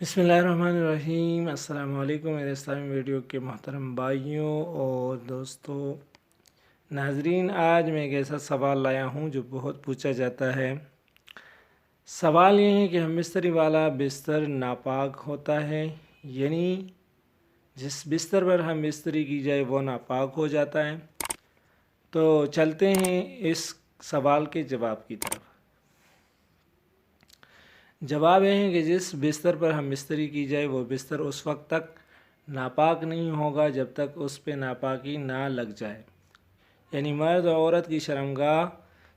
بسم اللہ الرحمن الرحیم۔ السلام علیکم میرے اسلامی ویڈیو کے محترم بھائیوں اور دوستوں، ناظرین، آج میں ایک ایسا سوال لایا ہوں جو بہت پوچھا جاتا ہے۔ سوال یہ ہے کہ ہم بستری والا بستر ناپاک ہوتا ہے، یعنی جس بستر پر ہم بستری کی جائے وہ ناپاک ہو جاتا ہے۔ تو چلتے ہیں اس سوال کے جواب کی طرف۔ جواب یہ ہے کہ جس بستر پر ہم بستری کی جائے وہ بستر اس وقت تک ناپاک نہیں ہوگا جب تک اس پہ ناپاکی نہ لگ جائے، یعنی مرد اور عورت کی شرمگاہ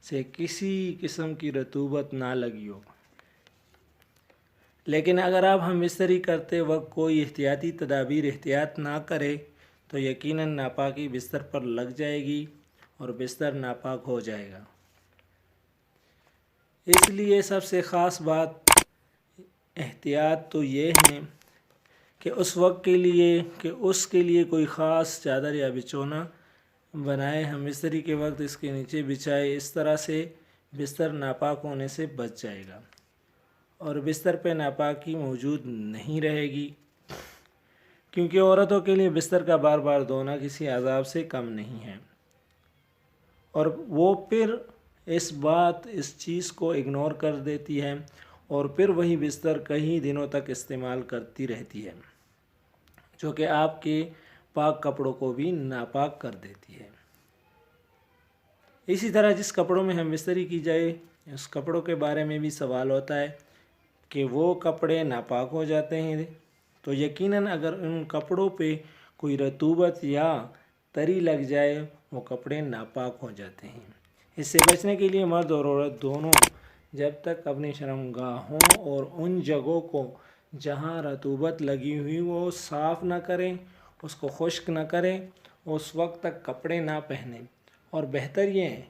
سے کسی قسم کی رطوبت نہ لگی ہو۔ لیکن اگر اب ہم بستری کرتے وقت کوئی احتیاطی تدابیر اختیار نہ کرے تو یقیناً ناپاکی بستر پر لگ جائے گی اور بستر ناپاک ہو جائے گا۔ اس لیے سب سے خاص بات احتیاط تو یہ ہے کہ اس کے لیے کوئی خاص چادر یا بچھونا بنائے، ہم بستری کے وقت اس کے نیچے بچھائے۔ اس طرح سے بستر ناپاک ہونے سے بچ جائے گا اور بستر پہ ناپاکی موجود نہیں رہے گی، کیونکہ عورتوں کے لیے بستر کا بار بار دھونا کسی عذاب سے کم نہیں ہے، اور وہ پھر اس چیز کو اگنور کر دیتی ہے اور پھر وہی بستر کئی دنوں تک استعمال کرتی رہتی ہے، جو کہ آپ کے پاک کپڑوں کو بھی ناپاک کر دیتی ہے۔ اسی طرح جس کپڑوں میں ہم بستری کی جائے اس کپڑوں کے بارے میں بھی سوال ہوتا ہے کہ وہ کپڑے ناپاک ہو جاتے ہیں، تو یقیناً اگر ان کپڑوں پہ کوئی رطوبت یا تری لگ جائے وہ کپڑے ناپاک ہو جاتے ہیں۔ اس سے بچنے کے لیے مرد اور عورت دونوں جب تک اپنی شرمگاہوں اور ان جگہوں کو جہاں رطوبت لگی ہوئی وہ صاف نہ کریں، اس کو خشک نہ کریں، اس وقت تک کپڑے نہ پہنیں، اور بہتر یہ ہے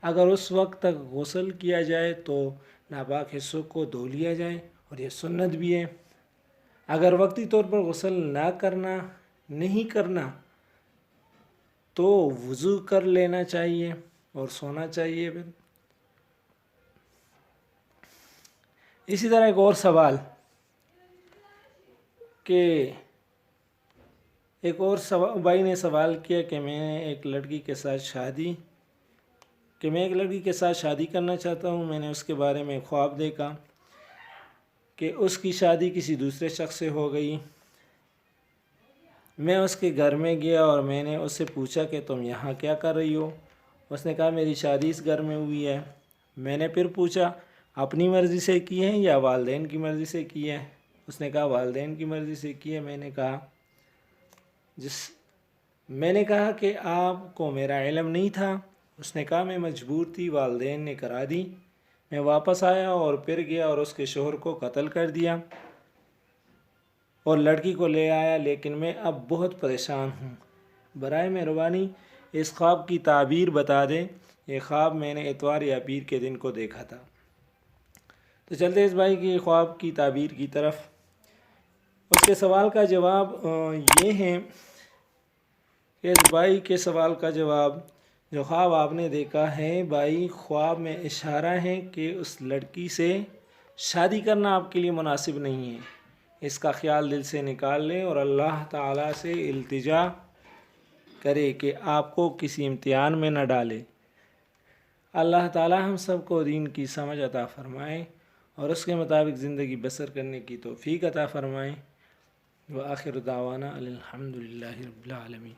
اگر اس وقت تک غسل کیا جائے تو ناپاک حصوں کو دھو لیا جائے، اور یہ سنت بھی ہے۔ اگر وقتی طور پر غسل نہیں کرنا تو وضو کر لینا چاہیے اور سونا چاہیے۔ پھر اسی طرح ایک اور سوال کہ بھائی نے سوال کیا کہ میں ایک لڑکی کے ساتھ شادی کرنا چاہتا ہوں۔ میں نے اس کے بارے میں خواب دیکھا کہ اس کی شادی کسی دوسرے شخص سے ہو گئی۔ میں اس کے گھر میں گیا اور میں نے اس سے پوچھا کہ تم یہاں کیا کر رہی ہو؟ اس نے کہا میری شادی اس گھر میں ہوئی ہے۔ میں نے پھر پوچھا اپنی مرضی سے کی ہے یا والدین کی مرضی سے کی ہے؟ اس نے کہا والدین کی مرضی سے کی ہے۔ میں نے کہا کہ آپ کو میرا علم نہیں تھا؟ اس نے کہا میں مجبور تھی، والدین نے کرا دی۔ میں واپس آیا اور پھر گیا اور اس کے شوہر کو قتل کر دیا اور لڑکی کو لے آیا، لیکن میں اب بہت پریشان ہوں۔ برائے مہربانی اس خواب کی تعبیر بتا دیں۔ یہ خواب میں نے اتوار یا پیر کے دن کو دیکھا تھا۔ تو چلتے اس بھائی کی خواب کی تعبیر کی طرف۔ اس کے سوال کا جواب یہ ہے کہ اس بھائی کے سوال کا جواب، جو خواب آپ نے دیکھا ہے بھائی، خواب میں اشارہ ہے کہ اس لڑکی سے شادی کرنا آپ کے لیے مناسب نہیں ہے۔ اس کا خیال دل سے نکال لیں اور اللہ تعالیٰ سے التجا کرے کہ آپ کو کسی امتحان میں نہ ڈالے۔ اللہ تعالیٰ ہم سب کو دین کی سمجھ عطا فرمائے اور اس کے مطابق زندگی بسر کرنے کی توفیق عطا فرمائے۔ وآخر دعوانا الحمدللہ رب العالمین۔